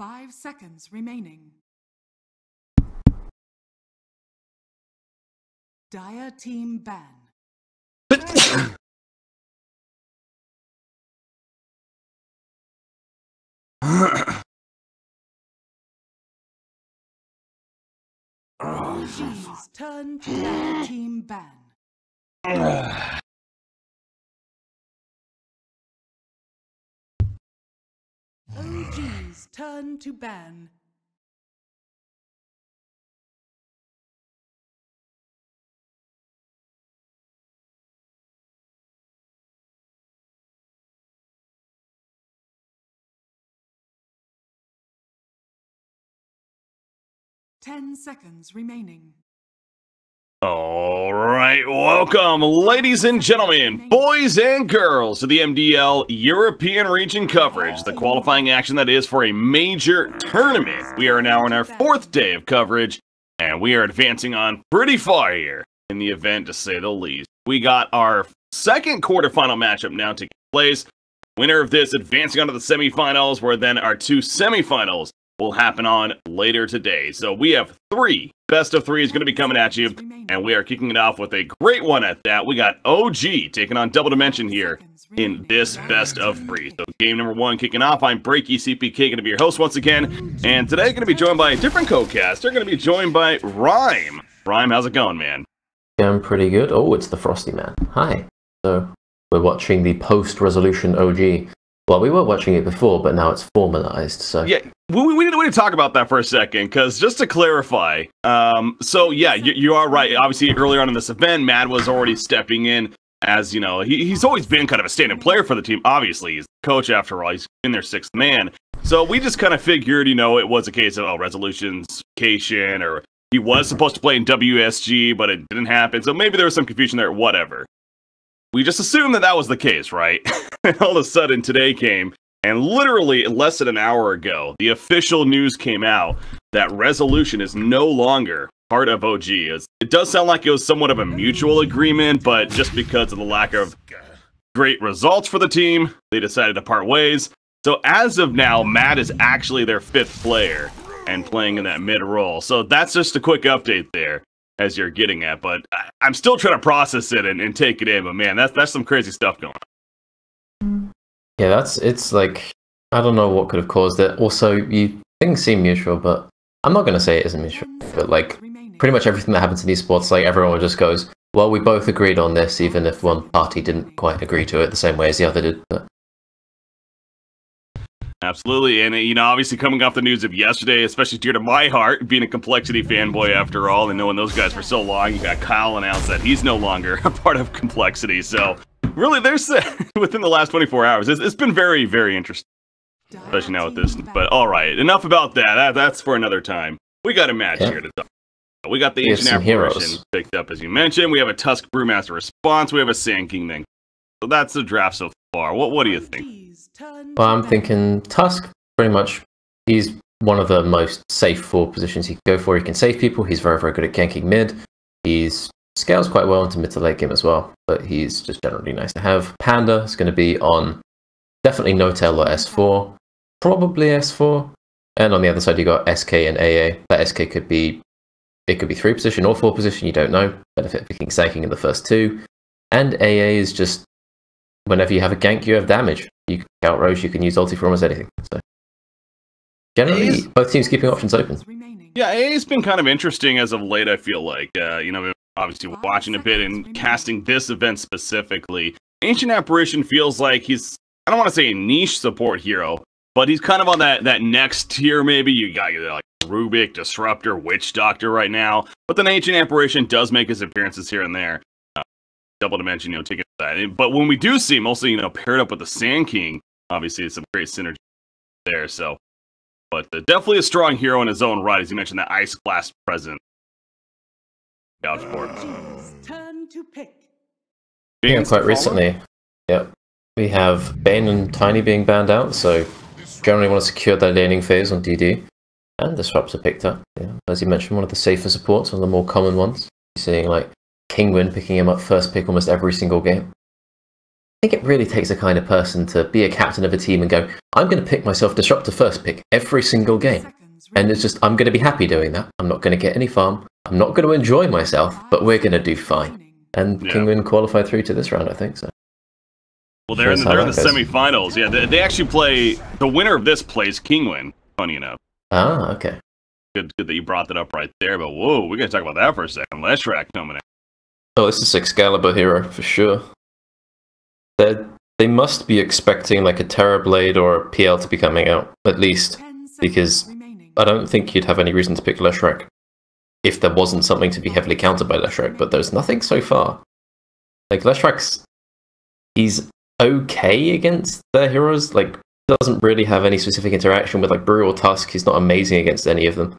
5 seconds remaining. Dire team ban. OG's turn to dire team ban. OG's turn to ban. Ten seconds remaining. All right, welcome, ladies and gentlemen, boys and girls, to the MDL European region coverage, the qualifying action that is for a major tournament. We are now on our 4th day of coverage, and we are advancing on pretty far here in the event, to say the least. We got our 2nd quarterfinal matchup now taking place. Winner of this advancing on to the semifinals, where then our 2 semifinals will happen on later today. So we have 3 best of 3s going to be coming at you, and we are kicking it off with a great one at that. We got OG taking on Double Dimension here in this best of 3. So game number 1 kicking off. I'm Breaky CPK, going to be your host once again, and today going to be joined by a different co-caster. Going to be joined by Rhyme. Rhyme, how's it going, man? Yeah, I'm pretty good. Oh, it's the Frosty Man. Hi. So we're watching the post-resolution OG. Well, we were watching it before, but now it's formalized, so... Yeah, we need to talk about that for a second, because just to clarify, so yeah, you are right. Obviously, earlier on in this event, Mad was already stepping in as, you know, he's always been kind of a stand-in player for the team. Obviously, he's the coach after all. He's been their 6th man. So we just kind of figured, you know, it was a case of, oh, resolution's vacation, or he was supposed to play in WSG, but it didn't happen. So maybe there was some confusion there, whatever. We just assumed that was the case, right? And all of a sudden, today came, and literally less than an hour ago, the official news came out that Resolution is no longer part of OG. It does sound like it was somewhat of a mutual agreement, but just because of the lack of great results for the team, they decided to part ways. So as of now, Matt is actually their 5th player and playing in that mid role. So that's just a quick update there, as you're getting at, but I'm still trying to process it and take it in, but man, that's some crazy stuff going on. Yeah, it's like, I don't know what could have caused it. Also, things seem mutual, but I'm not going to say it isn't mutual, but like, pretty much everything that happens in these sports, like, everyone just goes, well, we both agreed on this, even if one party didn't quite agree to it the same way as the other did, but... Absolutely, and you know, obviously coming off the news of yesterday, especially dear to my heart, being a Complexity fanboy after all, and knowing those guys for so long, you got Kyle announced that he's no longer a part of Complexity, so really, there's within the last 24 hours, it's been very, very interesting, especially now with this, but alright, enough about that, that's for another time. We got a match here to talk about. We got the Ancient Apparition picked up, as you mentioned, we have a Tusk Brewmaster response, we have a Sand King then. So that's the draft so far. What do you think? Well, I'm thinking Tusk, pretty much, he's one of the most safe 4 positions he can go for. He can save people, he's very, very good at ganking mid. He's scales quite well into mid to late game as well, but he's just generally nice to have. Panda is going to be on definitely No-Tail or S4, probably S4. And on the other side, you got SK and AA. That SK could be 3 position or 4 position, you don't know. Benefit picking Sanking in the first 2. And AA is just, whenever you have a gank, you have damage. You can out Roche, you can use ulti for almost anything. So generally, both teams keeping options open. Yeah, AA's been kind of interesting as of late, I feel like. You know, obviously watching a bit and casting this event specifically. Ancient Apparition feels like he's, I don't want to say a niche support hero, but he's kind of on that next tier maybe. You got like Rubik, Disruptor, Witch Doctor right now. But then Ancient Apparition does make his appearances here and there. Double Dimension, you know, taking that. But when we do see mostly, you know, paired up with the Sand King, obviously it's some great synergy there. So, but definitely a strong hero in his own right, as you mentioned, that Ice Class present. Vouch for it. Turn to pick. Yeah, quite recently. Yep. We have Bane and Tiny being banned out, so generally want to secure that laning phase on DD. And Disruptor picked up. Yeah. As you mentioned, one of the safer supports, one of the more common ones. You're seeing like Kingwin picking him up first pick almost every single game. think it really takes a kind of person to be a captain of a team and go, I'm going to pick myself Disruptor first pick every single game. And it's just, I'm going to be happy doing that. I'm not going to get any farm. I'm not going to enjoy myself, but we're going to do fine. And Kinguin qualified through to this round, I think. So. Well, they're in the semifinals. Yeah, they actually play, the winner of this plays Kinguin, funny enough. Ah, okay. Good that you brought that up right there, but whoa, we got to talk about that for a second. Leshrac coming in. Oh, this is Excalibur hero, for sure. They must be expecting like a Terrorblade or a PL to be coming out, at least, because I don't think you'd have any reason to pick Leshrac if there wasn't something to be heavily countered by Leshrac, but there's nothing so far. Like, Leshrac's, he's okay against their heroes, like, doesn't really have any specific interaction with like Brew or Tusk. He's not amazing against any of them.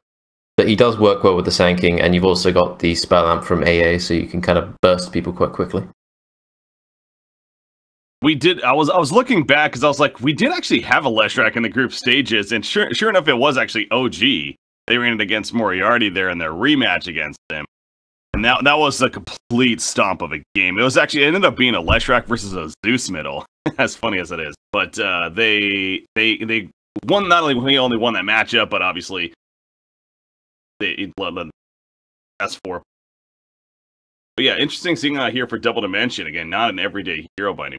But he does work well with the Sand King, and you've also got the Spell Amp from AA, so you can kind of burst people quite quickly. We did. I was looking back because I was like, we did actually have a Leshrac in the group stages, and sure enough, it was actually OG. They ran it against Moriarty there in their rematch against him, and that was a complete stomp of a game. It ended up being a Leshrac versus a Zeus middle, as funny as it is. But they won. Not only won that matchup, but obviously they led S4. But yeah, interesting seeing here for Double Dimension again. Not an everyday hero by any.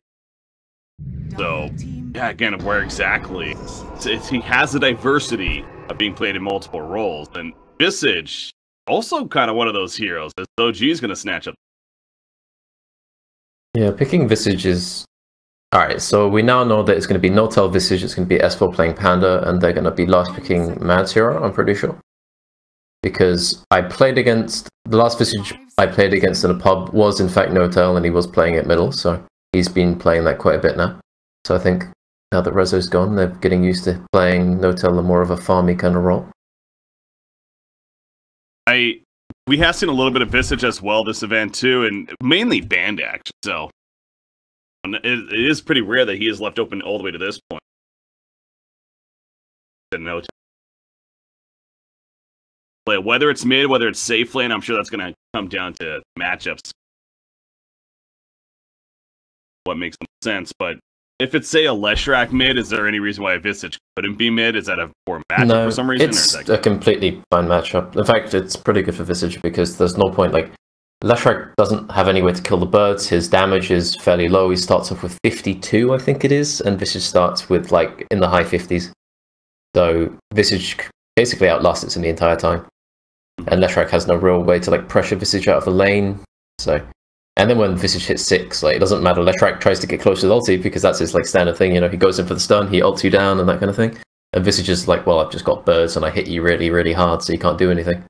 So, yeah, again, of where exactly he has the diversity of being played in multiple roles, and Visage also kind of one of those heroes. As OG is going to snatch up. Yeah, picking Visage is alright. So we now know that it's going to be No-Tail Visage, it's going to be S4 playing Panda, and they're going to be last picking Mad's hero. I'm pretty sure, because I played against the last Visage I played against in a pub was in fact No-Tail, and he was playing at middle, so he's been playing that quite a bit now. So I think now that Rezo's gone, they're getting used to playing No-Tail in more of a farmy kind of role. We have seen a little bit of Visage as well this event too, and mainly band action. So it is pretty rare that he is left open all the way to this point. No-Tail. Whether it's mid, whether it's safe lane, I'm sure that's going to come down to matchups. What makes sense, but if it's, say, a Leshrac mid, is there any reason why a Visage couldn't be mid? Is that a poor matchup for some reason? It's a completely fine matchup. In fact, it's pretty good for Visage because there's no point, like, Leshrac doesn't have any way to kill the birds, his damage is fairly low, he starts off with 52, I think it is, and Visage starts with, like, in the high 50s. So, Visage basically outlasts it in the entire time. And Leshrac has no real way to, like, pressure Visage out of the lane, so... And then when Visage hits 6, like, it doesn't matter. Leshrac tries to get close to the ulti because that's his like standard thing, you know, he goes in for the stun, he ults you down and that kind of thing. And Visage is like, well, I've just got birds and I hit you really, really hard, so you can't do anything.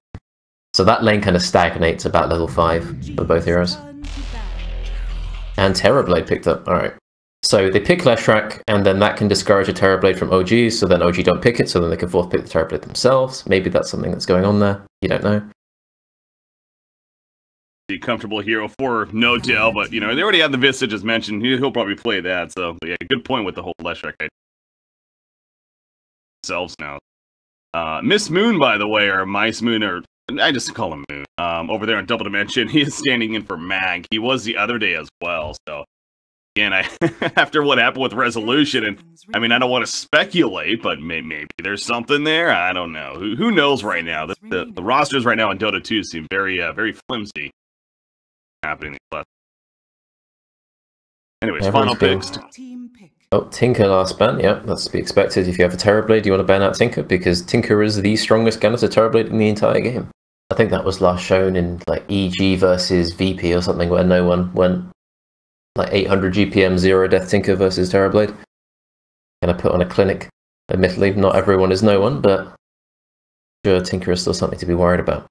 So that lane kind of stagnates about level 5 for both heroes. And Terrorblade picked up, alright. So they pick Leshrac, and then that can discourage a Terrorblade from OG, so then OG don't pick it, so then they can force pick the Terrorblade themselves. Maybe that's something that's going on there, you don't know. Comfortable hero for No-Tail, but you know they already had the Visage as mentioned. He'll probably play that. So yeah, good point with the whole Leshrac themselves now. Miss Moon, by the way, or Mice Moon, or I just call him Moon. Over there in Double Dimension, he is standing in for Mag. He was the other day as well. So again, after what happened with Resolution, and I mean I don't want to speculate, but maybe there's something there. I don't know. Who knows right now? The rosters right now in Dota 2 seem very very flimsy. Happening. Anyways, final picks. Oh, Tinker last ban. Yeah, that's to be expected. If you have a Terrorblade, you want to ban out Tinker because Tinker is the strongest Galaxy Terrorblade in the entire game. I think that was last shown in like EG versus VP or something where no one went like 800 GPM 0 Death Tinker versus Terrorblade. Gonna put on a clinic. Admittedly, not everyone is no one, but sure, Tinker is still something to be worried about.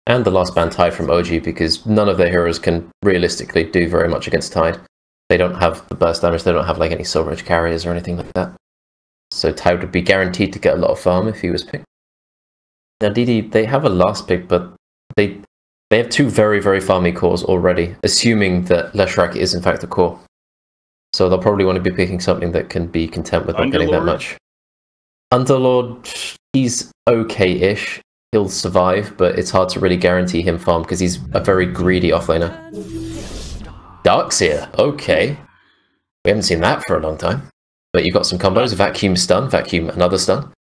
And the last ban Tide from OG because none of their heroes can realistically do very much against Tide. They don't have the burst damage, they don't have like any Silver Edge carriers or anything like that. So Tide would be guaranteed to get a lot of farm if he was picked. Now DD, they have a last pick, but they have two very, very farmy cores already, assuming that Leshrac is in fact a core. So they'll probably want to be picking something that can be content with not getting that much. Underlord, he's okay-ish. He'll survive, but it's hard to really guarantee him farm because he's a very greedy offlaner. Darkseer, okay. We haven't seen that for a long time. But you've got some combos: vacuum stun, vacuum another stun,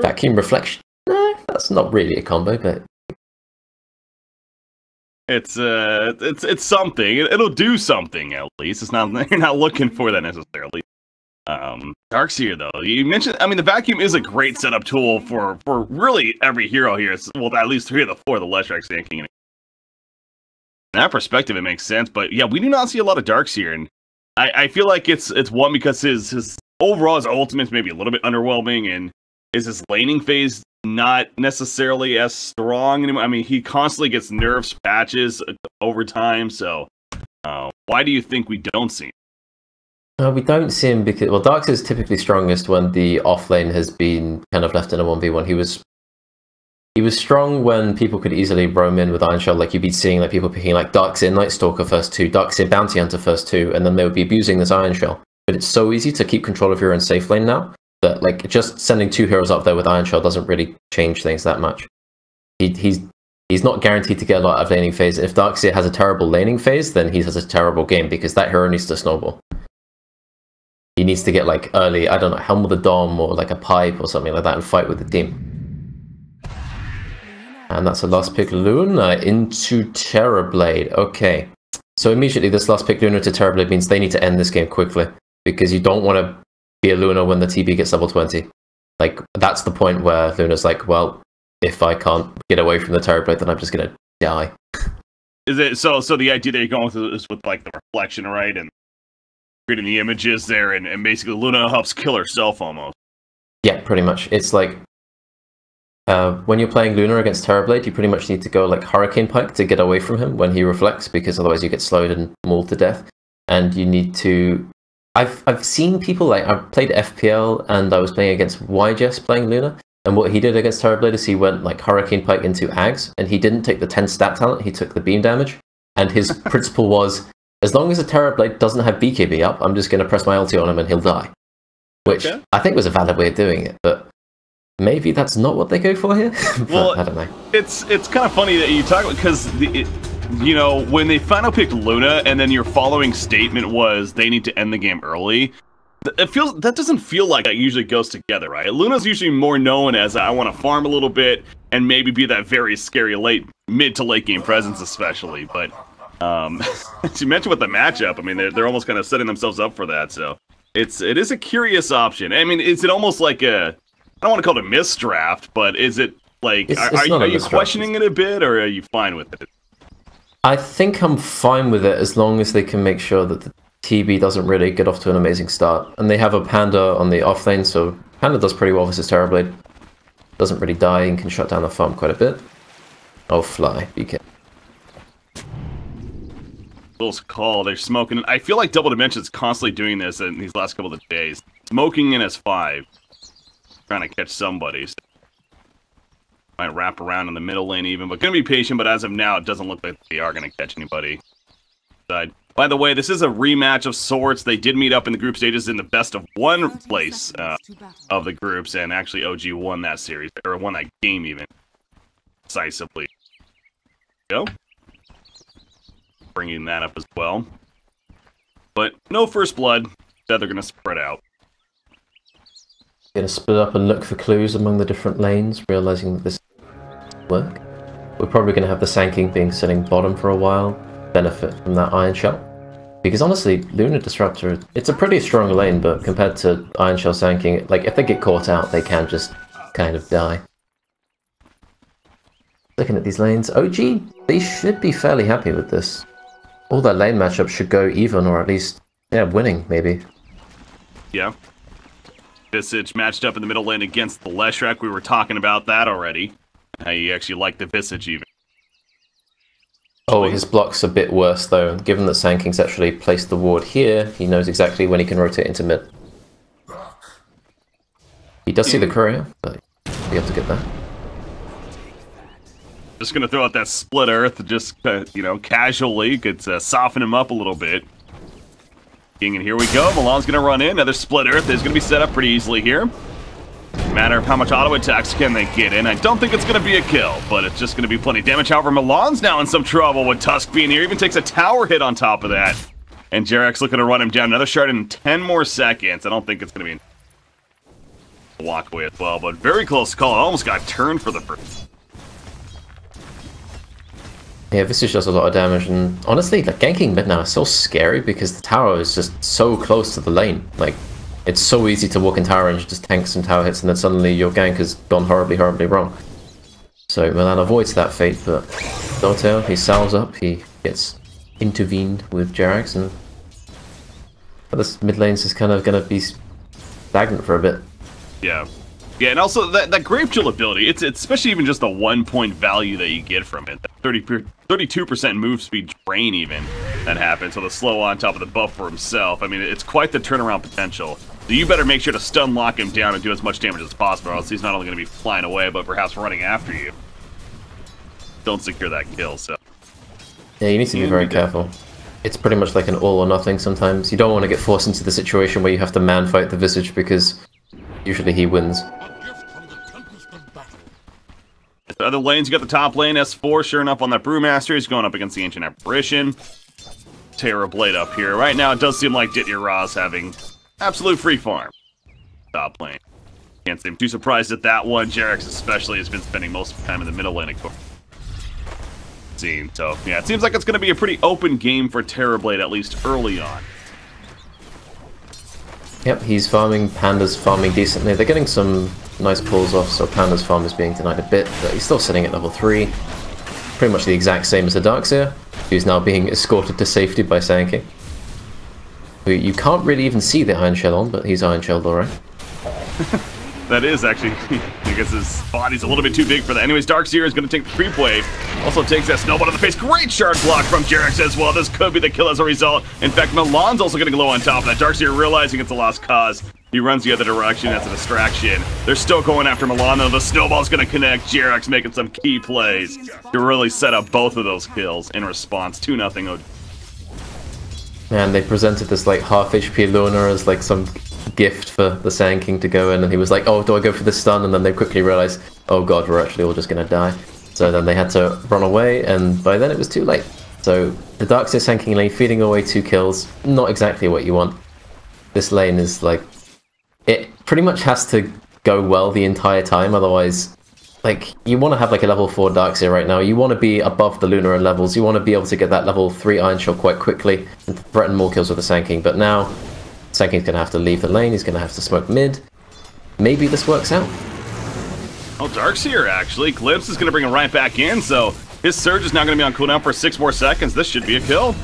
vacuum reflection. No, that's not really a combo, but it's something. It'll do something at least. It's not you're not looking for that necessarily. Darkseer though, you mentioned. I mean, the vacuum is a great setup tool for really every hero here. Well, at least 3 of the 4 of the Leshrac Sand King. In that perspective, it makes sense. But yeah, we do not see a lot of Darkseer, and I feel like it's one because his overall his ultimate's maybe a little bit underwhelming, and is his laning phase not necessarily as strong anymore. I mean, he constantly gets nerfs, patches over time. So why do you think we don't see him? We don't see him because, well, Darkseer is typically strongest when the off lane has been kind of left in a 1v1. He was strong when people could easily roam in with Iron Shell. Like, you'd be seeing like people picking like Darkseer Night Stalker first 2, Darkseer Bounty Hunter first 2, and then they would be abusing this Iron Shell. But it's so easy to keep control of your own safe lane now that like just sending 2 heroes up there with Iron Shell doesn't really change things that much. He's not guaranteed to get a lot of laning phase. If Darkseer has a terrible laning phase, then he has a terrible game because that hero needs to snowball. He needs to get like early, I don't know, Helm of the Dom or like a pipe or something like that and fight with the team. And that's the last pick, Luna into Terrorblade. Okay, so immediately this last pick, Luna to Terrorblade, means they need to end this game quickly because you don't want to be a Luna when the TB gets level 20. Like, that's the point where Luna's like, well, if I can't get away from the Terrorblade, then I'm just gonna die. Is it so the idea that you're going with is with like the reflection, right? And creating the images there, and basically Luna helps kill herself almost. Yeah, pretty much. It's like when you're playing Luna against Terrorblade, you pretty much need to go like Hurricane Pike to get away from him when he reflects, because otherwise you get slowed and mauled to death. And you need to... I've seen people, like, I've played FPL and I was playing against YJS playing Luna, and what he did against Terrorblade is he went like Hurricane Pike into Ags, and he didn't take the 10 stat talent, he took the beam damage, and his principle was, as long as the Terrorblade doesn't have BKB up, I'm just going to press my ulti on him and he'll die. Which I think was a valid way of doing it, but maybe that's not what they go for here? Well, I don't know. It's kind of funny that you talk about, because, you know, when they final picked Luna and then your following statement was they need to end the game early, that doesn't feel like that usually goes together, right? Luna's usually more known as I want to farm a little bit and maybe be that very scary mid to late game presence especially, but... as you mentioned with the matchup, I mean, they're almost kind of setting themselves up for that, so it is a curious option. I mean, is it almost like I don't want to call it a misdraft, but is it like, are you questioning it a bit, or are you fine with it? I think I'm fine with it as long as they can make sure that the TB doesn't really get off to an amazing start. And they have a Panda on the off lane, so Panda does pretty well versus Terrorblade. Doesn't really die and can shut down the farm quite a bit. Oh, Fly, be careful. Call, they're smoking. I feel like Double Dimension's constantly doing this in these last couple of days. Smoking in as 5. Trying to catch somebody. So might wrap around in the middle lane even, but gonna be patient, but as of now, it doesn't look like they are gonna catch anybody. By the way, this is a rematch of sorts. They did meet up in the group stages in the best of 1 place of the groups, and actually OG won that series, or won that game even. Decisively. Go. Bringing that up as well. But no first blood. That they're going to spread out. Going to split up and look for clues among the different lanes, realizing that this work. We're probably going to have the Sand King being sitting bottom for a while, benefit from that Iron Shell. Because honestly, Lunar Disruptor, it's a pretty strong lane, but compared to Iron Shell Sand King, like, if they get caught out, they can just kind of die. Looking at these lanes, OG, they should be fairly happy with this. All their lane matchups should go even, or at least, yeah, winning, maybe. Yeah. Visage matched up in the middle lane against the Leshrac. We were talking about that already. How you actually like the Visage even. Oh, his block's a bit worse though. Given that Sand King's actually placed the ward here, he knows exactly when he can rotate into mid. He does see the courier, but we have to get that. Just gonna throw out that split earth, just you know, casually. Could soften him up a little bit. And here we go. Milan's gonna run in. Another split earth is gonna be set up pretty easily here. Matter of how much auto attacks can they get in. I don't think it's gonna be a kill, but it's just gonna be plenty of damage. However, Milan's now in some trouble with Tusk being here. Even takes a tower hit on top of that. And Jarek's looking to run him down. Another shard in 10 more seconds. I don't think it's going to be a walk away as well, but very close call. Almost got turned for the first. Yeah, Visage does a lot of damage, and honestly, like, ganking mid now is so scary because the tower is just so close to the lane. Like, it's so easy to walk in tower range, just tank some tower hits, and then suddenly your gank has gone horribly, horribly wrong. So Milan avoids that fate, but Dota, he salves up, he gets intervened with Jerax, and this mid lane's is kind of going to be stagnant for a bit. Yeah. Yeah, and also that Grave Chill ability, it's especially even just the 1 point value that you get from it. That 32% move speed drain even that happens. So the slow on top of the buff for himself. I mean, it's quite the turnaround potential. So you better make sure to stun lock him down and do as much damage as possible, or else he's not only going to be flying away, but perhaps running after you. Don't secure that kill, so. Yeah, you need to be very careful. It's pretty much like an all or nothing sometimes. You don't want to get forced into the situation where you have to man fight the Visage because usually he wins. The other lanes, you got the top lane, S4, sure enough, on that Brewmaster. He's going up against the Ancient Apparition. Terra Blade up here. Right now, it does seem like Ditya Ra's having absolute free farm. Top lane. Can't seem too surprised at that one. Jerax especially has been spending most of the time in the middle lane, of course. So, yeah, it seems like it's going to be a pretty open game for Terra Blade, at least early on. Yep, he's farming, Panda's farming decently. They're getting some nice pulls off, so Panda's farm is being denied a bit, but he's still sitting at level 3. Pretty much the exact same as the Darkseer, who's now being escorted to safety by Sankey. You can't really even see the Iron Shell on, but he's Iron Shelled alright. That is actually, because his body's a little bit too big for that. Anyways, Darkseer is going to take the creep wave. Also takes that snowball to the face. Great shard block from Jerax as well. This could be the kill as a result. In fact, Milan's also going to glow on top of that. Darkseer realizing it's a lost cause. He runs the other direction as a distraction. They're still going after Milan, though. The snowball's going to connect. Jerax making some key plays to really set up both of those kills in response. 2-0. Man, they presented this like half HP Luna as like some gift for the Sand King to go in, and he was like, oh, do I go for the stun? And then they quickly realized, oh god, we're actually all just gonna die. So then they had to run away, and by then it was too late. So the Darkseer Sand King lane feeding away 2 kills, not exactly what you want. This lane is like, it pretty much has to go well the entire time, otherwise, like, you want to have like a level 4 Darkseer right now. You want to be above the Lunar levels. You want to be able to get that level 3 Iron Shell quite quickly and threaten more kills with the Sand King. But now, Sand King's going to have to leave the lane. He's going to have to smoke mid. Maybe this works out. Oh, Darkseer actually. Glimpse is going to bring him right back in, so his Surge is now going to be on cooldown for 6 more seconds. This should be a kill.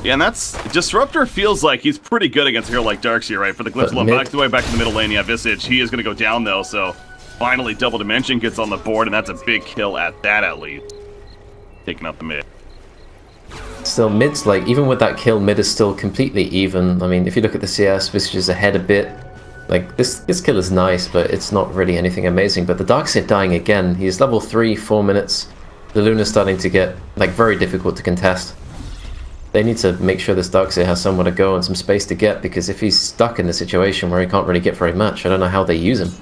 Yeah, and that's... Disruptor feels like he's pretty good against a hero like Darkseer, right? For the Glimpse alone. Back to the middle lane, yeah, Visage. He is going to go down, though, so... Finally, Double Dimension gets on the board, and that's a big kill at that, at least. Taking out the mid. Still, mid's like, even with that kill, mid is still completely even. I mean, if you look at the CS, Visage is ahead a bit. Like, this kill is nice, but it's not really anything amazing. But the Darkseer dying again. He's level 3, 4 minutes. The Luna's starting to get, like, very difficult to contest. They need to make sure this Darkseer has somewhere to go and some space to get, because if he's stuck in the situation where he can't really get very much, I don't know how they use him.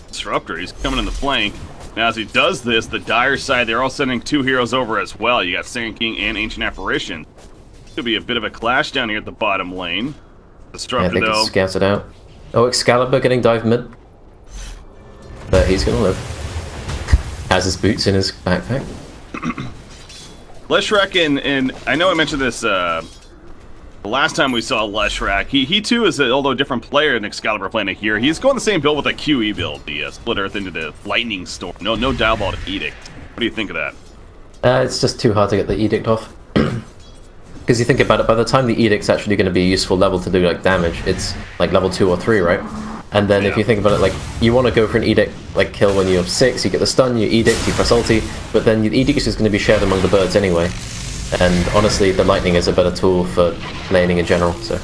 Disruptor, he's coming in the flank. Now, as he does this, the Dire side, they're all sending 2 heroes over as well. You got Sand King and Ancient Apparition. Could be a bit of a clash down here at the bottom lane. Disruptor, yeah, though. Scouts it out. Oh, Excalibur getting dive mid. But he's gonna live. Has his boots in his backpack. Leshrac, and I know I mentioned this the last time we saw Leshrac. He too is, although a different player in Excalibur Planet here. He's going the same build with a QE build, the Split Earth into the Lightning Storm. No Diabolic Edict. What do you think of that? It's just too hard to get the Edict off. Because you think about it, by the time the Edict's actually going to be a useful level to do like damage, it's like level 2 or 3, right? And then if you think about it, like, you want to go for an Edict, like, kill when you have 6, you get the stun, you Edict, you press ulti, but then your Edict is just going to be shared among the birds anyway. And honestly, the Lightning is a better tool for laning in general, so...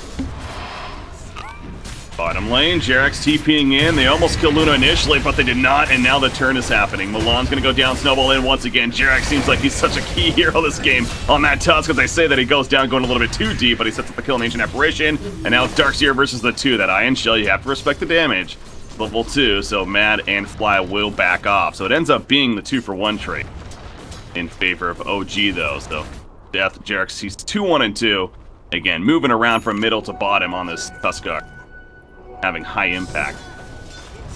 Bottom lane, Jerax TPing in. They almost killed Luna initially, but they did not, and now the turn is happening. Milan's going to go down, snowball in once again. Jerax seems like he's such a key hero this game on that Tusk, because they say that he goes down going a little bit too deep, but he sets up the kill in Ancient Apparition, and now it's Darkseer versus the 2. That Iron Shell, you have to respect the damage. Level 2, so Mad and Fly will back off. So it ends up being the 2-for-1 trade in favor of OG, though, so... death. Jerks, he's 2-1-2. Again, moving around from middle to bottom on this Tuskar. Having high impact,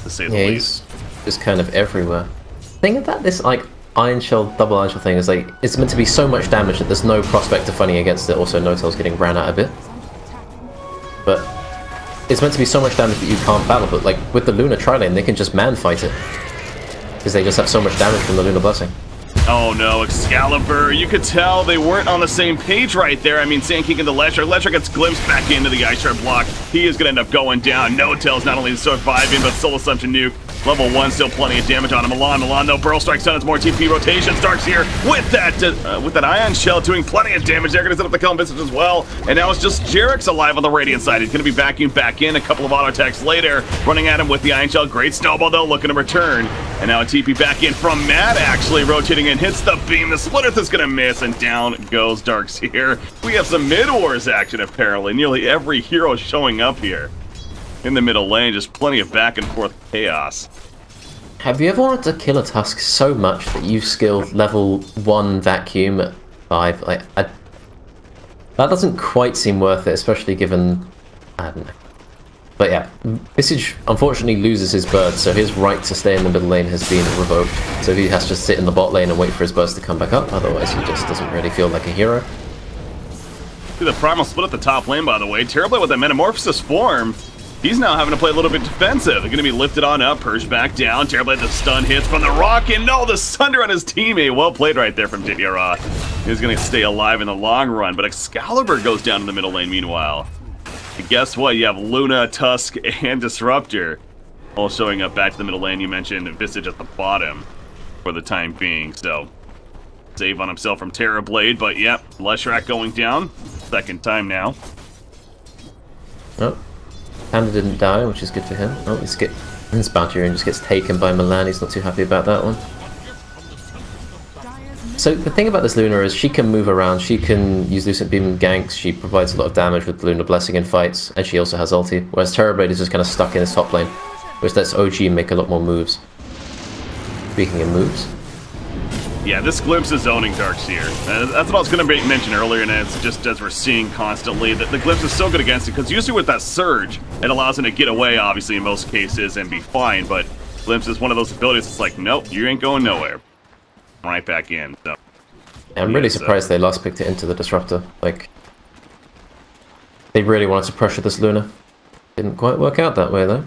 to say the least. He's just kind of everywhere. Thing about this, like, Iron Shell, double Iron Shell thing is, like, it's meant to be so much damage that there's no prospect of fighting against it. Also, No-Tail's getting ran out a bit. But it's meant to be so much damage that you can't battle, but, like, with the Lunar Tri-Lane, they can just man-fight it. Because they just have so much damage from the Lunar Blessing. Oh no, Excalibur, you could tell they weren't on the same page right there. I mean, Sand King into Leshrac. Leshrac gets glimpsed back into the Ice Shard block. He is going to end up going down. No-Tail's not only surviving, but Soul Assumption Nuke. Level 1, still plenty of damage on him. Milan, though, Burrow Strike's done its more TP rotation. Starks here with that Ion Shell doing plenty of damage. They're going to set up the Calm Visage as well. And now it's just Jarek alive on the Radiant side. He's going to be vacuumed back in a couple of auto attacks later. Running at him with the Ion Shell. Great Snowball, though, looking to return. And now a TP back in from Mad, actually rotating in. Hits the beam. The Splitterth is going to miss, and down goes Darks here. We have some mid-wars action, apparently. Nearly every hero showing up here. In the middle lane, just plenty of back and forth chaos. Have you ever wanted to kill a Tusk so much that you've skilled level 1 vacuum at 5? Like, that doesn't quite seem worth it, especially given... I don't know. But yeah, Visage unfortunately loses his bird, so his right to stay in the middle lane has been revoked. So he has to sit in the bot lane and wait for his burst to come back up, otherwise he just doesn't really feel like a hero. See the Primal split at the top lane, by the way. Terribly with that Metamorphosis form. He's now having to play a little bit defensive. They're going to be lifted on up, purged back down. Terribly the stun hits from the Rock, and no, the Sunder on his teammate. Well played right there from Didiera. He's going to stay alive in the long run, but Excalibur goes down in the middle lane meanwhile. And guess what? You have Luna, Tusk, and Disruptor all showing up back to the middle lane. You mentioned Visage at the bottom for the time being, so save on himself from Terrorblade, but yep, Leshrac going down. Second time now. Oh. Panda didn't die, which is good for him. Oh, he's Bounty and just gets taken by Milan. He's not too happy about that one. So the thing about this Luna is she can move around, she can use Lucent Beam and ganks, she provides a lot of damage with the Lunar Blessing in fights, and she also has ulti, whereas Terrorblade is just kind of stuck in his top lane, which lets OG make a lot more moves. Speaking of moves... Yeah, this glimpse is zoning Darks here. That's what I was going to mention earlier, and it's just as we're seeing constantly, that the glimpse is so good against it, because usually with that surge, it allows him to get away, obviously, in most cases, and be fine, but glimpse is one of those abilities that's like, nope, you ain't going nowhere. Right back in, so... I'm really surprised they last picked it into the Disruptor. Like, they really wanted to pressure this Luna. Didn't quite work out that way, though.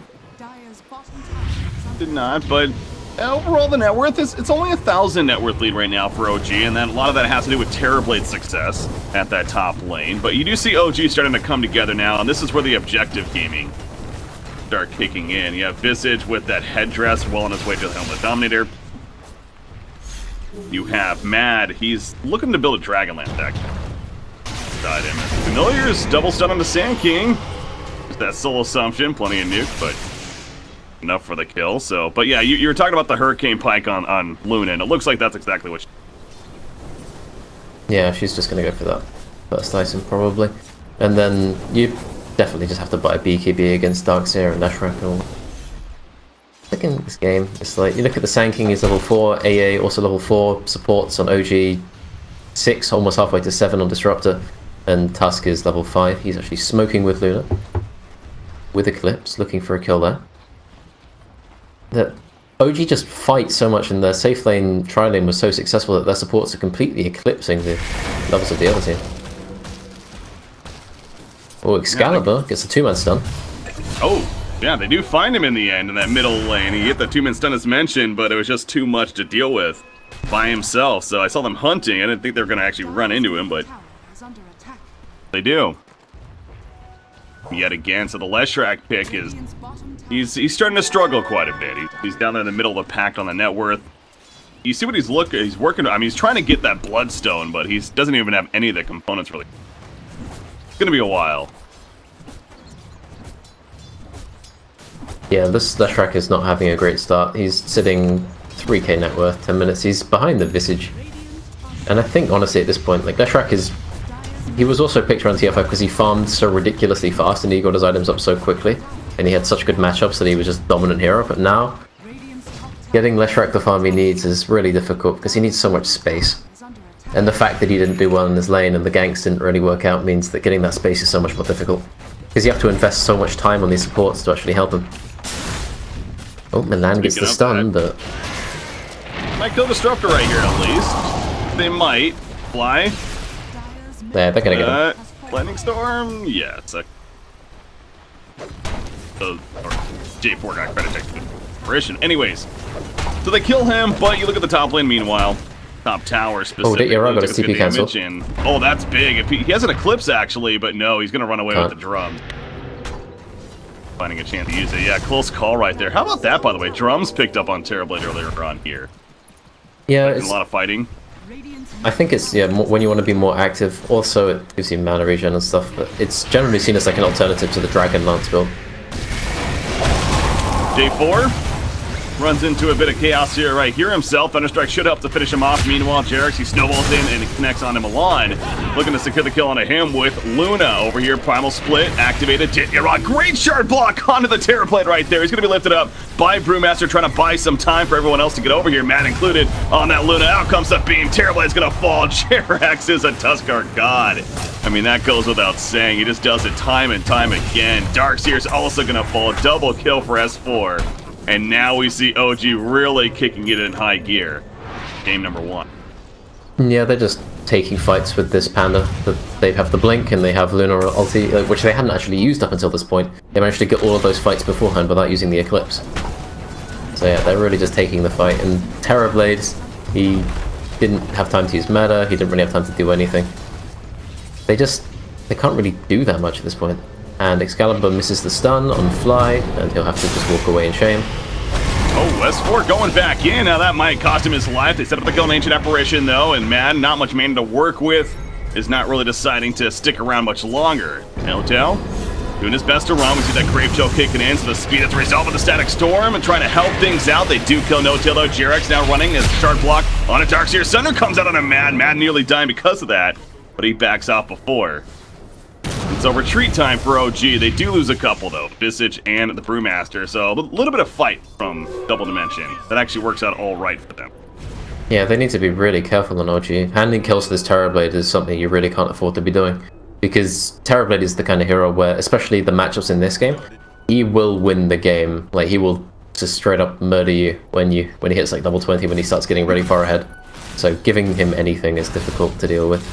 Did not, but... overall, the net worth it's only 1,000 net worth lead right now for OG, and then a lot of that has to do with Terrorblade's success at that top lane. But you do see OG starting to come together now, and this is where the objective gaming start kicking in. You have Visage with that headdress well on his way to the Helmet Dominator. You have Mad, he's looking to build a Dragonlance deck. Side him. Familiars, double stun on the Sand King. Just that Soul Assumption, plenty of nuke, but enough for the kill. So, but yeah, you were talking about the Hurricane Pike on Luna, and it looks like that's exactly what Yeah, she's just going to go for that first item, probably. And then you definitely just have to buy a BKB against Darkseer and Leshrac. Like in this game, it's like, you look at the Sand King, he's level 4, AA also level 4, supports on OG 6, almost halfway to 7 on Disruptor, and Tusk is level 5. He's actually smoking with Luna, with Eclipse, looking for a kill there. That OG just fight so much, and their safe lane, tri-lane was so successful that their supports are completely eclipsing the levels of the other team. Oh, Excalibur gets a 2-man stun. Oh, yeah, they do find him in the end in that middle lane. He hit the 2-man stun as mentioned, but it was just too much to deal with by himself. So I saw them hunting. I didn't think they were going to actually run into him, but they do. Yet again, so the Leshrac pick is... He's starting to struggle quite a bit. He's down there in the middle of the pack on the net worth. You see what he's working on. I mean, he's trying to get that Bloodstone, but he doesn't even have any of the components really. It's going to be a while. Yeah, this Leshrac is not having a great start. He's sitting 3k net worth, 10 minutes. He's behind the Visage. And I think, honestly, at this point, like, Leshrac is... He was also picked around TF5 because he farmed so ridiculously fast and he got his items up so quickly. And he had such good matchups that he was just dominant hero. But now, getting Leshrac the farm he needs is really difficult because he needs so much space. And the fact that he didn't do well in his lane and the ganks didn't really work out means that getting that space is so much more difficult. Because you have to invest so much time on these supports to actually help him. Oh, Milan gets the stun, but... Might kill Disruptor right here at least. They might. Fly. Yeah, they're gonna get him. Lightning Storm? Yeah, it's a... J4 got credit to fruition. Anyways, so they kill him, but you look at the top lane meanwhile. Top tower specifically. Oh, got a CP cancel. Oh, that's big. If he has an Eclipse actually, but no, he's gonna run away with the drum. Finding a chance to use it. Yeah, close call right there. How about that, by the way? Drums picked up on Terrorblade earlier on here. Yeah, it's a lot of fighting. I think it's, yeah, when you want to be more active. Also, it gives you mana regen and stuff, but it's generally seen as like an alternative to the Dragon Lance build. J4 runs into a bit of chaos here right here himself. Thunderstrike should help to finish him off. Meanwhile, Jarex, he snowballs in and he connects onto Milan. Looking to secure the kill onto him with Luna over here. Primal Split activated. J-Rod, great shard block onto the Terrorblade right there. He's going to be lifted up by Brewmaster, trying to buy some time for everyone else to get over here. Matt included on that Luna. Out comes the beam. Terrorblade's going to fall. Jarex is a Tuskar god. I mean, that goes without saying. He just does it time and time again. Darkseer's also going to fall. Double kill for S4. And now we see OG really kicking it in high gear. Game number 1. Yeah, they're just taking fights with this Panda. They have the Blink and they have Lunar ulti, which they hadn't actually used up until this point. They managed to get all of those fights beforehand without using the Eclipse. So yeah, they're really just taking the fight. And Terrorblades, he didn't have time to use meta, he didn't really have time to do anything. They can't really do that much at this point. And Excalibur misses the stun on Fly, and he'll have to just walk away in shame. Oh, S4 going back in. Now that might cost him his life. They set up the kill on Ancient Apparition though, and man, not much mana to work with, is not really deciding to stick around much longer. Telltale doing his best to run. We see that Grave Chill kicking in, so the speed is resolved with the Static Storm and trying to help things out. They do kill No-Tail though. Jarex now running as Shard Block on a Darkseer. Thunder comes out on a Mad. Mad nearly dying because of that, but he backs off before. So retreat time for OG. They do lose a couple though, Visage and the Brewmaster, so a little bit of fight from Double Dimension. That actually works out all right for them. Yeah, they need to be really careful on OG. Handing kills to this Terrorblade is something you really can't afford to be doing. Because Terrorblade is the kind of hero where, especially the matchups in this game, he will win the game. Like, he will just straight up murder you when he hits like level 20, when he starts getting really far ahead. So giving him anything is difficult to deal with.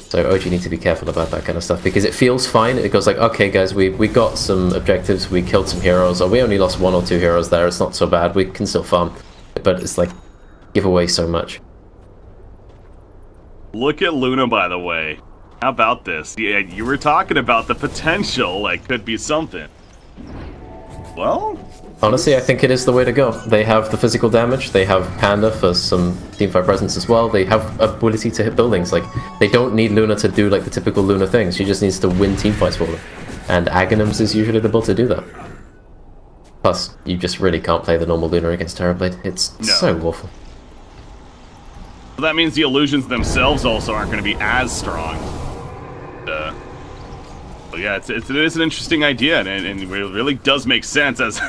So OG need to be careful about that kind of stuff, because it feels fine. It goes like, okay guys, we got some objectives, we killed some heroes, or we only lost 1 or 2 heroes there, it's not so bad, we can still farm. But it's like, give away so much. Look at Luna, by the way. How about this? Yeah, you were talking about the potential, like, could be something. Well... honestly, I think it is the way to go. They have the physical damage, they have Panda for some teamfight presence as well, they have ability to hit buildings. Like, they don't need Luna to do like the typical Luna things, she just needs to win teamfights for them. And Aghanims is usually the build to do that. Plus, you just really can't play the normal Luna against Terrorblade. It's so awful. So that means the illusions themselves also aren't going to be as strong. But yeah, it is an interesting idea, and it really does make sense as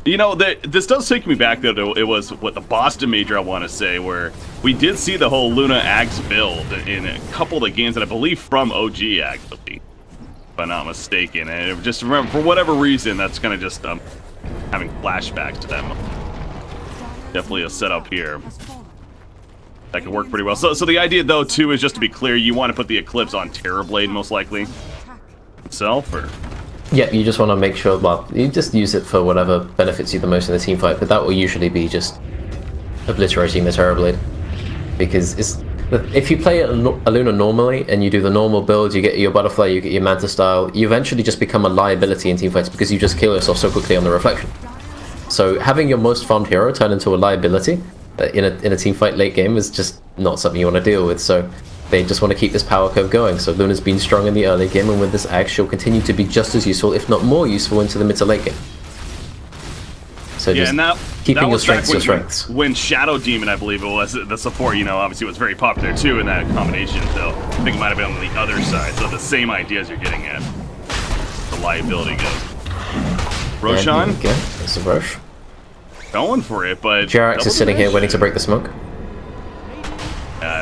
you know, this does take me back though to, it was what, the Boston Major, I want to say, where we did see the whole Luna Ags build in a couple of the games, and I believe from OG actually, if I'm not mistaken. And just remember, for whatever reason, that's kind of just having flashbacks to them. Definitely a setup here that could work pretty well. So the idea though too is, just to be clear, you want to put the Eclipse on Terrorblade most likely itself, or? Yeah, you just want to make sure, well, you just use it for whatever benefits you the most in the team fight, but that will usually be just obliterating the Terrorblade. Because if you play a Luna normally, and you do the normal build, you get your Butterfly, you get your Manta style, you eventually just become a liability in teamfights because you just kill yourself so quickly on the reflection. So having your most farmed hero turn into a liability in a teamfight late game is just not something you want to deal with, so they just want to keep this power curve going. So Luna's been strong in the early game, and with this Axe, she'll continue to be just as useful, if not more useful, into the mid to late game. So yeah, just keeping your strengths your strengths. When Shadow Demon, I believe it was, the support, you know, obviously was very popular too in that combination, so I think it might have been on the other side. So the same ideas you're getting at. The liability goes. Roshan? Again, it's a Rosh. Going for it, but... Jarex is sitting here waiting to break the smoke.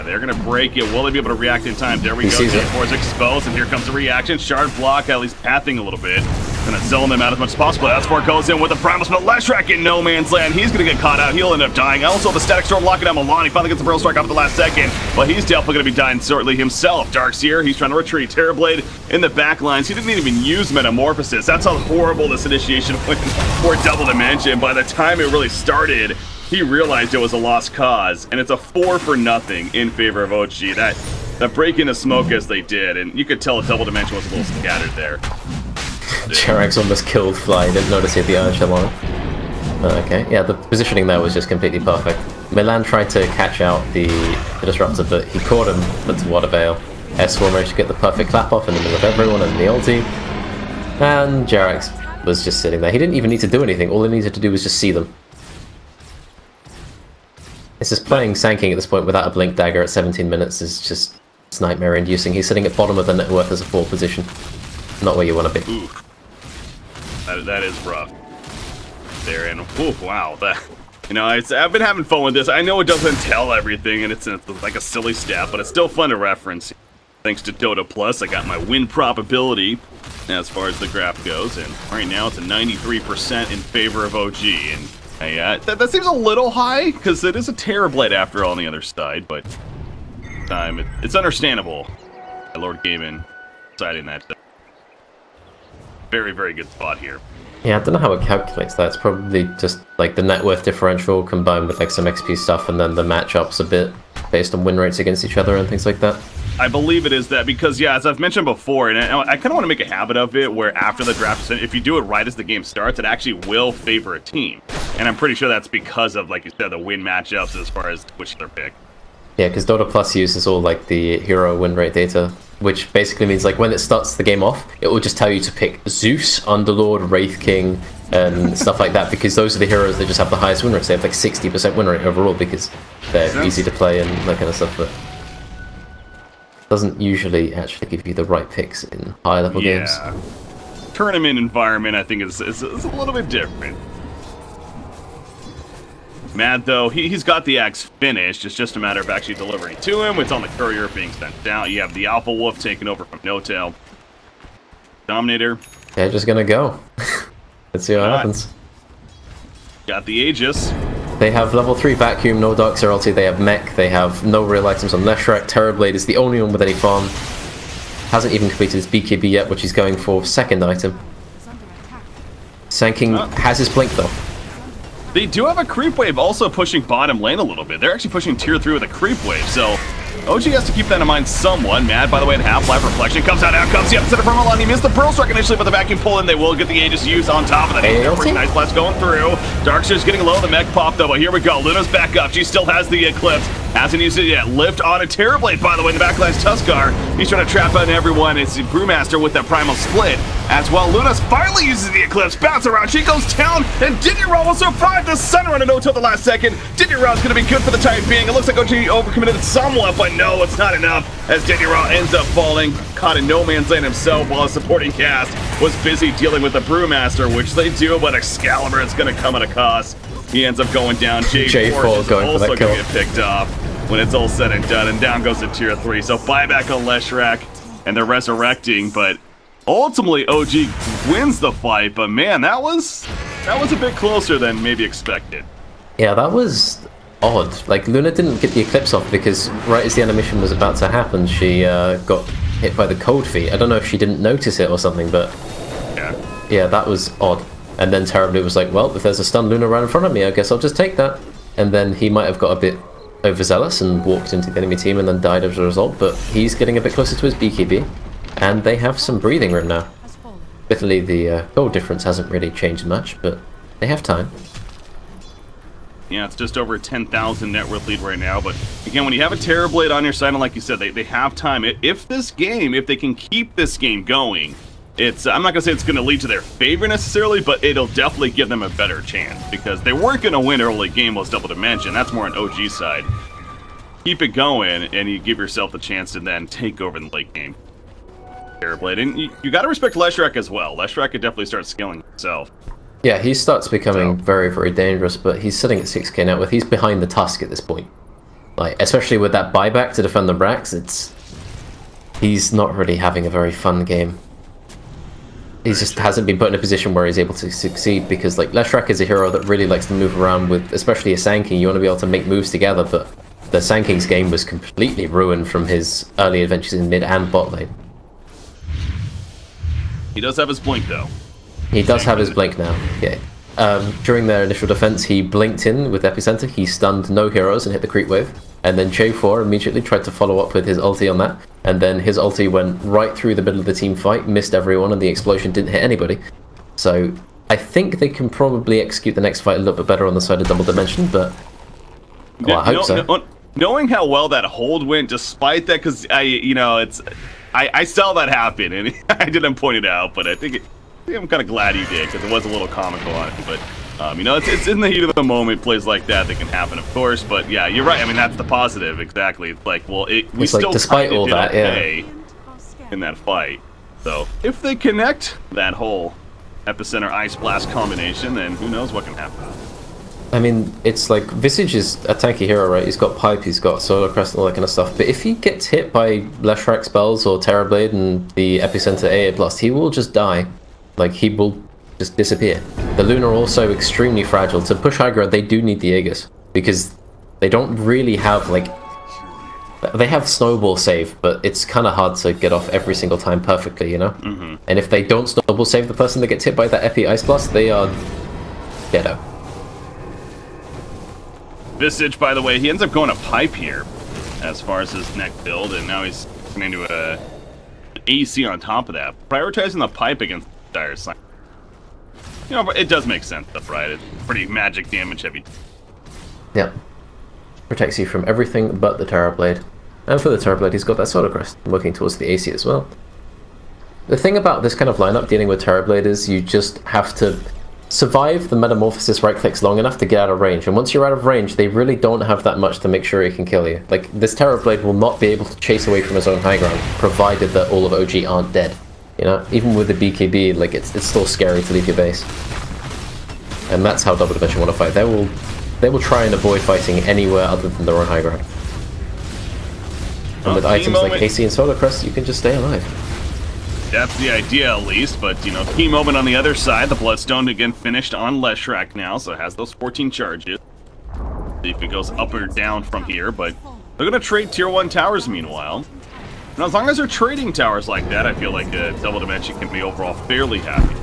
they're going to break it. Will they be able to react in time? There we go. J4 is exposed, and here comes the reaction. Shard block, at least pathing a little bit. Going to zone them out as much as possible. S4 goes in with the Primal Spell. Leshrac in no man's land. He's going to get caught out. He'll end up dying. Also, the Static Storm locking down Milan. He finally gets the Pearl Strike off at the last second, but he's definitely going to be dying shortly himself. Darkseer, he's trying to retreat. Terrorblade in the back lines. He didn't even use Metamorphosis. That's how horrible this initiation went for Double Dimension. By the time it really started, he realized it was a lost cause, and it's a 4-for-0 in favor of OG. That break into smoke as they did, and you could tell Double Dimension was a little scattered there. Charax almost killed Fly, didn't notice he had the Iron Shell on. Okay, yeah, the positioning there was just completely perfect. Milan tried to catch out the Disruptor, but he caught him, but to what avail. S4 managed to get the perfect clap off in the middle of everyone and the ulti. And Jarax was just sitting there. He didn't even need to do anything, all he needed to do was just see them. It's just playing Sanking at this point without a Blink Dagger at 17 minutes is just nightmare inducing. He's sitting at bottom of the net worth as a 4 position. Not where you want to be. Ooh. That is rough. There, and ooh, wow, I've been having fun with this. I know it doesn't tell everything, and it's like a silly stat, but it's still fun to reference. Thanks to Dota Plus, I got my win probability as far as the graph goes, and right now it's a 93% in favor of OG. And that seems a little high because it is a Terrorblade after all on the other side, but it's understandable. Lord Gaiman deciding that. Very, very good spot here. Yeah, I don't know how it calculates that. It's probably just like the net worth differential combined with like some XP stuff, and then the matchups a bit based on win rates against each other and things like that. I believe it is that because, yeah, as I've mentioned before, and I kind of want to make a habit of it, where after the draft, if you do it right as the game starts, it actually will favor a team. And I'm pretty sure that's because of, like you said, the win matchups as far as which they're picked. Yeah, because Dota Plus uses all like the hero win rate data, which basically means like when it starts the game off, it will just tell you to pick Zeus, Underlord, Wraith King, and stuff like that, because those are the heroes that just have the highest win rates. They have like 60% win rate overall because they're easy to play and that kind of stuff. But doesn't usually actually give you the right picks in high level games. Tournament environment, I think, is a little bit different. Mad, though, he's got the axe finished. It's just a matter of actually delivering to him. It's on the courier being sent down. You have the Alpha Wolf taking over from No Tail. Dominator. They're just gonna go. Let's see what happens. Got the Aegis. They have level 3 Vacuum, no Darkseer ulti, they have Mech, they have no real items on Leshrac. Terrorblade is the only one with any farm. Hasn't even completed his BKB yet, which he's going for second item. Sanking has his Blink though. They do have a creep wave also pushing bottom lane a little bit. They're actually pushing tier 3 with a creep wave, so OG has to keep that in mind somewhat. Mad, by the way, in Half-Life Reflection comes out comes the upset from Milan. He missed the Pearl Strike initially, but the vacuum pull in. They will get the Aegis use on top of that. Nice blast going through. Darkseer's getting low. The mech popped though, but here we go. Luna's back up. She still has the Eclipse. Hasn't used it yet. Lift on a Terrorblade, by the way, in the backline's Tuskar. He's trying to trap out everyone. It's the Brewmaster with that Primal Split as well. Luna's finally uses the Eclipse. Bounce around. She goes down, and Digirol will survive the center on a no-till the last second. Digirol's going to be good for the time being. It looks like OG overcommitted somewhat, but no, it's not enough as Digirol ends up falling. Caught in no man's land himself while his supporting cast was busy dealing with the Brewmaster, which they do, but Excalibur is going to come at a cost. He ends up going down. J4 is also going to get picked off when it's all said and done, and down goes to tier 3. So buyback on Leshrac, and they're resurrecting, but ultimately OG wins the fight. But man, that was a bit closer than maybe expected. Yeah, that was odd. Like, Luna didn't get the Eclipse off because right as the animation was about to happen, she got hit by the Cold Feet. I don't know if she didn't notice it or something, but yeah, that was odd. And then Terrorblade was like, well, if there's a stun Luna right in front of me, I guess I'll just take that. And then he might have got a bit overzealous and walked into the enemy team and then died as a result, but he's getting a bit closer to his BKB, and they have some breathing room now. Admittedly, the gold difference hasn't really changed much, but they have time. Yeah, it's just over 10,000 net worth lead right now, but again, when you have a Terrorblade on your side, and like you said, they have time. If they can keep this game going, I'm not going to say it's going to lead to their favor necessarily, but it'll definitely give them a better chance, because they weren't going to win early game with Double Dimension. That's more on OG side. Keep it going, and you give yourself the chance to then take over in the late game. Terrorblade, and you got to respect Leshrac as well. Leshrac could definitely start scaling himself. Yeah, he starts becoming very, very dangerous, but he's sitting at 6k net worth. He's behind the Tusk at this point. Like, especially with that buyback to defend the Brax, he's not really having a very fun game. He just hasn't been put in a position where he's able to succeed, because like Leshrac is a hero that really likes to move around with, especially a Sand King. You want to be able to make moves together, but the Sand King's game was completely ruined from his early adventures in mid and bot lane. He does have his blink though. He does have his blink now. Yeah. During their initial defense, he blinked in with Epicenter, he stunned no heroes and hit the creep wave, and then J4 immediately tried to follow up with his ulti on that, and then his ulti went right through the middle of the team fight, missed everyone, and the explosion didn't hit anybody. So I think they can probably execute the next fight a little bit better on the side of Double Dimension, but well, I hope so. Knowing how well that hold went, despite that, because I saw that happen, and I didn't point it out, but I'm kind of glad he did, because it was a little comical on it. But it's in the heat of the moment, plays like that can happen, of course. But yeah, you're right. I mean, that's the positive, exactly. It's like, well, we still despite all that, okay in that fight. So if they connect that whole Epicenter Ice Blast combination, then who knows what can happen. I mean, it's like, Visage is a tanky hero, right? He's got Pipe, he's got Solar Crest and all that kind of stuff. But if he gets hit by Leshrac spells or Terrorblade and the Epicenter AA Blast, he will just die. Like, he will just disappear. The Luna are also extremely fragile. To push high ground, they do need the Aegis, because they don't really have, like... They have Snowball save, but it's kind of hard to get off every single time perfectly, you know? Mm-hmm. And if they don't Snowball save the person that gets hit by that Epi Ice Blast, they are deado. Visage, by the way, he ends up going a Pipe here as far as his next build, and now he's going into an AC on top of that. Prioritizing the Pipe against Dire Sign. You know, it does make sense, though, right? It's pretty magic damage heavy. Yep. Protects you from everything but the Terrorblade. And for the Terrorblade, he's got that Solar Crest, working towards the AC as well. The thing about this kind of lineup dealing with Terrorblade is you just have to survive the Metamorphosis right-clicks long enough to get out of range. And once you're out of range, they really don't have that much to make sure he can kill you. Like, this Terrorblade will not be able to chase away from his own high ground, provided that all of OG aren't dead. You know, even with the BKB, like, it's still scary to leave your base. And that's how Double Dimension want to fight. They will try and avoid fighting anywhere other than their own high ground. And with items like AC and Solar Crest, you can just stay alive. That's the idea, at least, but, key moment on the other side. The Bloodstone, again, finished on Leshrac now, so it has those 14 charges. See if it goes up or down from here, but they're going to trade Tier 1 towers, meanwhile. And as long as they're trading towers like that, I feel like Double Dimension can be overall fairly happy.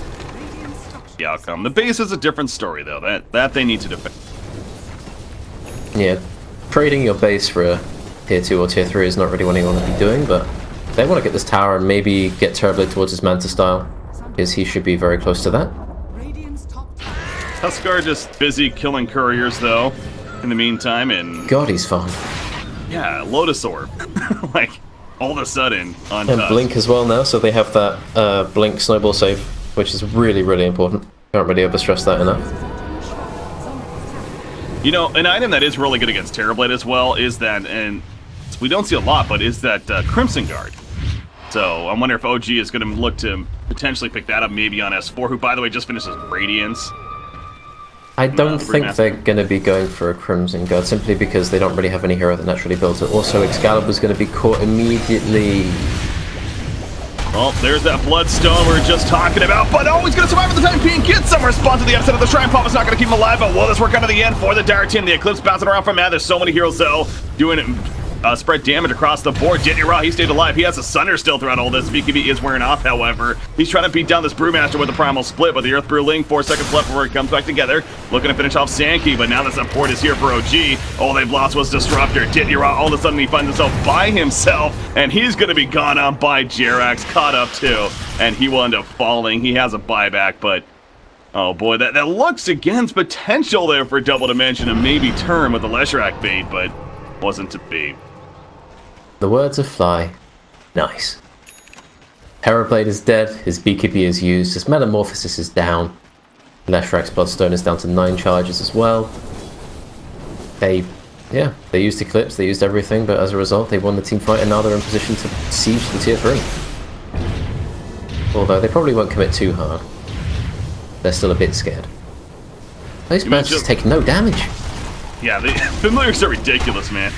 The outcome. The base is a different story, though. That they need to defend. Yeah, trading your base for a Tier 2 or Tier 3 is not really what you want to be doing, but they want to get this tower and maybe get Terrorblade towards his Manta style, because he should be very close to that. Huskar just busy killing couriers, though, in the meantime, and... God, he's fun. Yeah, Lotus Orb. Like, all of a sudden, on And Blink as well now, so they have that Blink Snowball save, which is really, really important. Can't really overstress that enough. You know, an item that is really good against Terrorblade as well is that, and we don't see a lot, but is that Crimson Guard. So I wonder if OG is going to look to potentially pick that up maybe on S4, who, by the way, just finished his Radiance. I don't think they're going to be going for a Crimson Guard, simply because they don't really have any hero that naturally builds it. Also, Excalibur's going to be caught immediately. Well, there's that Bloodstone we were just talking about, but oh, he's going to survive for the time being, get some response to the upset of the Shrine Pop. It's not going to keep him alive, but will this work out to the end for the Dire team? The Eclipse bouncing around from Mad. There's so many heroes, though, doing it. Spread damage across the board. Jenny Ra, he stayed alive. He has a Sunder still throughout all this. VKB is wearing off, however. He's trying to beat down this Brewmaster with a Primal Split, but the Earth Brewling, 4 seconds left before it comes back together. Looking to finish off Sankey, but now the support is here for OG. All they've lost was Disruptor. Jenny Ra, all of a sudden he finds himself by himself, and he's going to be gone on by Jerax, caught up too, and he will end up falling. He has a buyback, but oh boy, that looks against potential there for Double Dimension and maybe turn with the Leshrac bait, but wasn't to be. The words of Fly. Nice. Terrorblade is dead, his BKB is used, his Metamorphosis is down. Leshrac's Bloodstone is down to 9 charges as well. They used Eclipse, they used everything, but as a result they won the team fight and now they're in position to siege the Tier 3. Although they probably won't commit too hard. They're still a bit scared. Those birds just take no damage. Yeah, the familiars are ridiculous, man.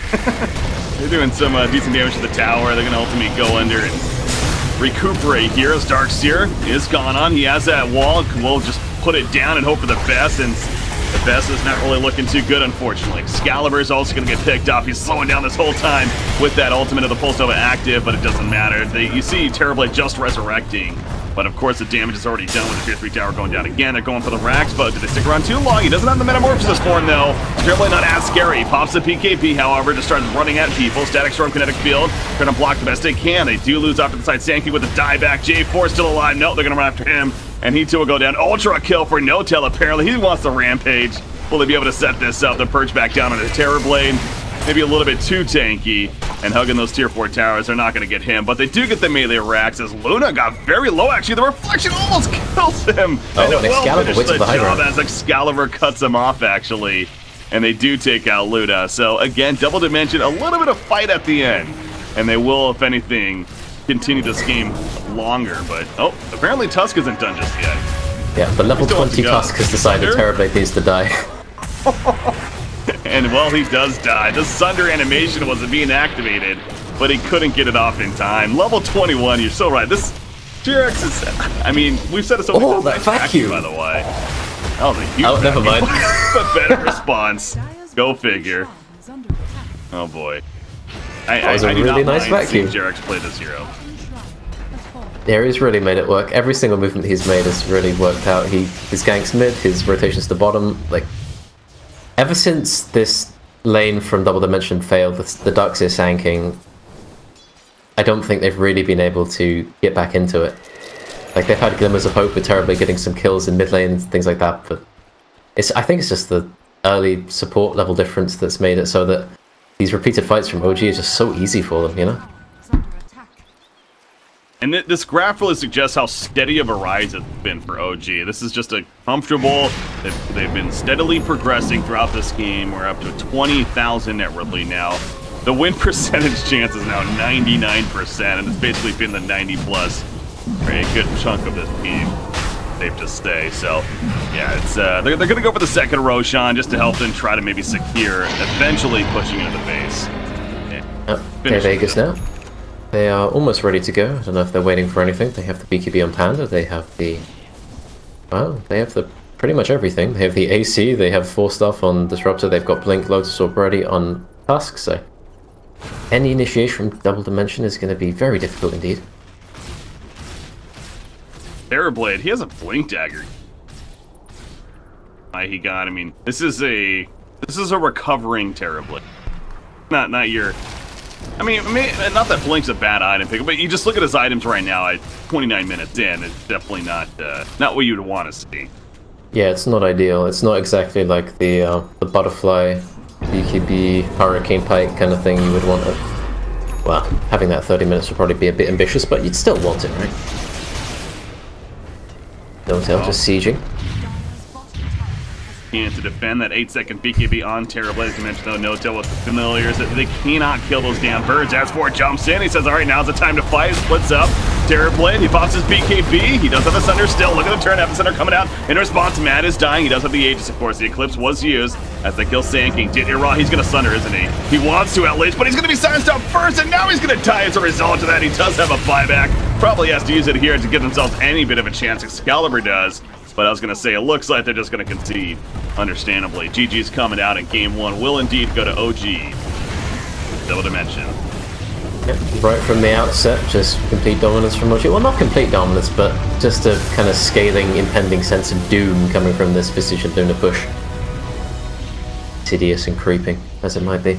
They're doing some decent damage to the tower. They're going to ultimately go under and recuperate here as Darkseer is gone on. He has that wall. We'll just put it down and hope for the best, and the best is not really looking too good, unfortunately. Excalibur is also going to get picked up. He's slowing down this whole time with that ultimate of the Pulse Nova active, but it doesn't matter. You see Terrorblade just resurrecting, but of course the damage is already done with the Tier 3 tower going down again. They're going for the racks, but did they stick around too long? He doesn't have the Metamorphosis form, though. Terrorblade not as scary. Pops the PKP, however, just starts running at people. Static Storm, Kinetic Field, trying to block the best they can. They do lose off to the side. Sankey with a dieback. J4 still alive. No, they're going to run after him, and he too will go down. Ultra kill for No-Tail, apparently. He wants the rampage. Will they be able to set this up? The perch back down on the Terrorblade. Maybe a little bit too tanky. And hugging those Tier 4 towers, they're not going to get him. But they do get the melee racks as Luna got very low, actually. The Reflection almost kills him. Oh, and Excalibur waits for the high ground. As Excalibur cuts him off, actually. And they do take out Luna. So, again, Double Dimension, a little bit of fight at the end. And they will, if anything, continue this game longer. But, oh, apparently Tusk isn't done just yet. Yeah, the level 20 Tusk has decided Terrorblade needs to die. And well, he does die. The Sunder animation wasn't being activated, but he couldn't get it off in time. Level 21, you're so right. This GRX is, I mean, we've said it so many times. That vacuum, by the way. Oh, the huge never mind. Pathetic response. Go figure. Oh boy. That was a really nice vacuum. GRX play this hero. Yeah, he's really made it work. Every single movement he's made has really worked out. His ganks mid, his rotations to bottom, like, ever since this lane from Double Dimension failed, the Darkseer sanking, I don't think they've really been able to get back into it. Like, they've had glimmers of hope with Terrorblade getting some kills in mid lane and things like that, but I think it's just the early support level difference that's made it so that these repeated fights from OG are just so easy for them, you know? And this graph really suggests how steady of a rise it's been for OG. This is just a comfortable, they've been steadily progressing throughout this game. We're up to 20,000 net worth lead now. The win percentage chance is now 99%, and it's basically been the 90 plus for a good chunk of this game, safe to say. So, yeah, it's they're going to go for the second Roshan just to help them try to maybe secure, eventually pushing into the base. Yeah. Okay, Vegas now. They are almost ready to go. I don't know if they're waiting for anything. They have the BKB on Panda. They have the... Well, they have the pretty much everything. They have the AC. They have 4 stuff on Disruptor. They've got Blink, Lotus Orb ready on Tusk. So any initiation from Double Dimension is going to be very difficult indeed. Terrorblade, he has a Blink Dagger. He got, I mean, this is a recovering Terrorblade. Not your... I mean, not that Blink's a bad item pick, but you just look at his items right now at 29 minutes in, it's definitely not what you'd want to see. Yeah, it's not ideal. It's not exactly like the Butterfly, BKB, Hurricane Pike kind of thing you would want. Well, having that 30 minutes would probably be a bit ambitious, but you'd still want it, right? No-Tail just sieging. And to defend that 8-second BKB on Terrorblade, as you mentioned, though, No-Tail with the familiars, they cannot kill those damn birds. As for jumps in, he says, all right, now's the time to fight. Splits up. Terrorblade, he pops his BKB. He does have the Sunder still. Look at the turn, Epicenter coming out. In response, Matt is dying. He does have the Aegis, of course. The Eclipse was used as they kill Sand King. Did Raw, he's going to Sunder, isn't he? He wants to outlace, but he's going to be silenced out first, and now he's going to die as a result of that. He does have a buyback. Probably has to use it here to give themselves any bit of a chance. Excalibur does. But I was going to say, it looks like they're just going to concede, understandably. GG's coming out in Game 1 will indeed go to OG. Double Dimension. Yep, right from the outset, just complete dominance from OG. Well, not complete dominance, but just a kind of scaling, impending sense of doom coming from this Visage and Luna push. Insidious and creeping, as it might be.